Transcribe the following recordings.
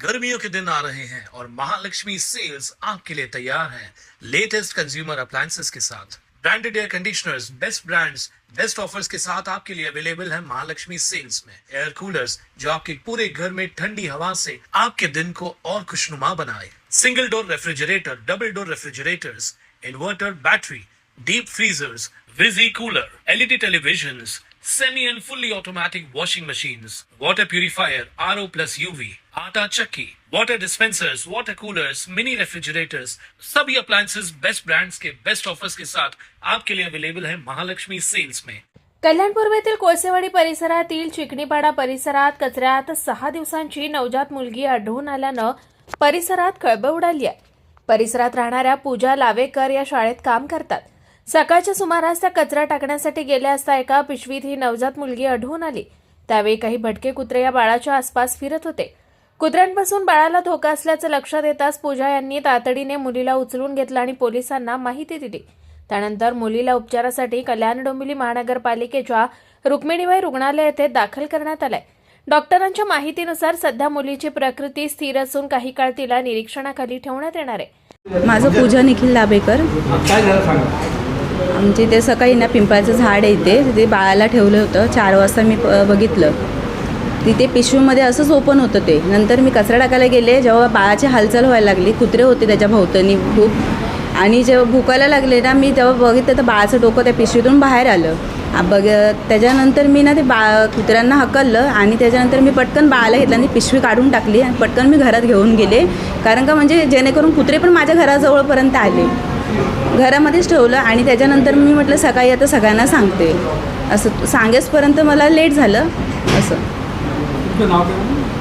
गर्मियों के दिन आ रहे हैं और महालक्ष्मी सेल्स आपके लिए तैयार है लेटेस्ट कंज्यूमर अप्लायंसेस के साथ। Branded air conditioners, best brands, best offers के साथ आपके लिए अवेलेबल है महालक्ष्मी सेल्स में। एयर कूलर्स जो आपके पूरे घर में ठंडी हवा से आपके दिन को और खुशनुमा बनाए। Single door refrigerator, double door refrigerators, inverter battery, deep freezers, विजी cooler, LED televisions, semi and fully automatic washing machines, water purifier, RO plus UV, आटा चक्की, water dispensers, water coolers, mini refrigerators, सभी appliances बेस्ट ब्रांड्स के best offers के साथ आपके लिए available है Mahalakshmi sales में। कल्याण पूर्वेतील कोळसेवाडी परिसरातील चिकणीपाडा परिसरात कचऱ्यात 6 दिवसांची नवजात मुलगी आढळून आल्यानं परिसरात खळबळ उडाली आहे। परिसरात राहणाऱ्या पूजा लावेकर या शाळेत काम करतात। सकाळच्या सुमारास त्या कचरा टाकण्यासाठी गेल्या असता एका पिशवीत ही नवजात मुलगी आढळून आली। त्यावेळी काही भटके कुत्रे या बाळाच्या आसपास फिरत होते। कुत्र्यांपासून बाळाला धोका असल्याचं लक्षात येताच पूजा यांनी तातडीने मुलीला उचलून घेतलं आणि पोलिसांना माहिती दिली। त्यानंतर मुलीला उपचारासाठी कल्याण डोंबिवली महानगरपालिकेच्या रुक्मिणीबाई रुग्णालय येथे दाखल करण्यात आलंय। डॉक्टरांच्या माहितीनुसार सध्या मुलीची प्रकृती स्थिर असून काही काळ तिला निरीक्षणाखाली ठेवण्यात येणार आहे। माझं पूजा निखिल लाभेकर। आमच्या इथे सकाळी ना पिंपळाचं झाड आहे इथे बाळाला ठेवलं होतं। 4 वाजता मी बघितलं तिथे पिशवीमध्ये असंच ओपन होतं ते। नंतर मी कचरा टाकायला गेले, जेव्हा बाळाची हालचाल व्हायला लागली, कुत्रे होते त्याच्या भोवतानी खूप, आणि जेव्हा भुकायला लागले ना मी तेव्हा बघितलं तर बाळाचं डोकं त्या पिशवीतून बाहेर आलं। त्याच्यानंतर मी ना ते कुत्र्यांना हकललं आणि त्याच्यानंतर मी पटकन बाळाला घेतलं आणि पिशवी काढून टाकली आणि पटकन मी घरात घेऊन गेले, कारण का म्हणजे जेणेकरून कुत्रे पण माझ्या घराजवळपर्यंत आले। घरामध्येच ठेवलं आणि त्याच्यानंतर मी म्हटलं सकाळी आता सगळ्यांना सांगते, असं सांगेसपर्यंत मला लेट झालं। असं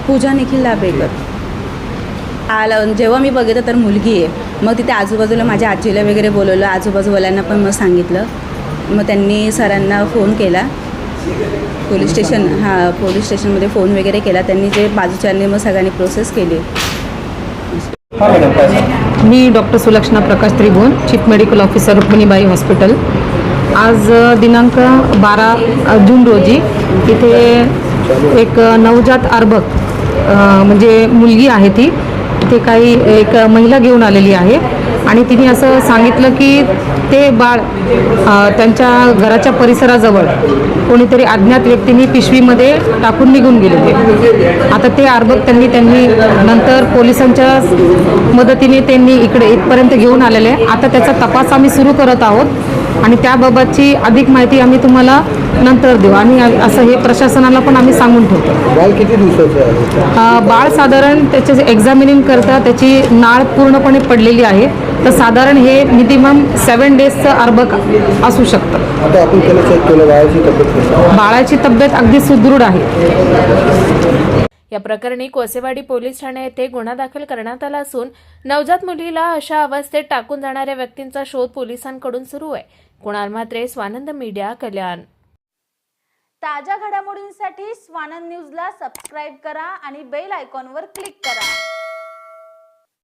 पूजा निखिल लाभेकर आला। जेव्हा मी बघितलं तर मुलगी आहे, मग तिथे आजूबाजूला माझ्या आजीला वगैरे बोलवलं, आजूबाजूवाल्यांना पण मग सांगितलं। मग त्यांनी सरांना फोन केला, पोलीस स्टेशनमध्ये फोन वगैरे केला त्यांनी, जे बाजूच्यांनी मग सगळ्यांनी प्रोसेस केली। मी doctor Sulakshana Prakash Tribhuvan, chief medical officer Rukminibai hospital. आज दिनांक 12 जून रोजी इथे एक नवजात अर्भक म्हणजे मुलगी आहे ती, ते काही एक महिला घेऊन आलेली आहे आणि तिने असं सांगितलं की ते बाळ त्यांच्या घराच्या परिसराजवळ कोणीतरी अज्ञात व्यक्तींनी पिशवीमध्ये टाकून निघून गेलेले। आता ते अर्भक त्यांनी नंतर पोलिसांच्या मदतीने त्यांनी इथपर्यंत घेऊन आलेले। आता त्याचा तपास आम्ही सुरू करत आहोत आणि त्याबाबतची अधिक माहिती आम्ही तुम्हाला नंतर देऊ आणि असं हे प्रशासनाला पण आम्ही सांगून ठेवतो। बाळ किती दिवसाचं आहे? बाळ साधारण त्याचे एक्झामिनिंग करता त्याची नाळ पूर्णपणे पडलेली आहे, तर साधारण हे मिनिमम 7 डेजचं अर्भक असू शकतं। आता आपण त्याला चेक केलं, बाळाची तब्येत कशी आहे? बाळाची तब्येत अगदी सुदृढ आहे। या प्रकरणी कोळसेवाडी पोलीस ठाणे येथे गुन्हा दाखल करण्यात आला असून नवजात मुलीला अशा अवस्थेत टाकून जाणाऱ्या व्यक्तींचा शोध पोलिसांकडून सुरू आहे। कुणाल म्हात्रे, स्वानंद मीडिया, कल्याण। ताज्या घडामोडींसाठी स्वानंद न्यूजला सबस्क्राईब करा आणि बेल आयकॉनवर क्लिक करा।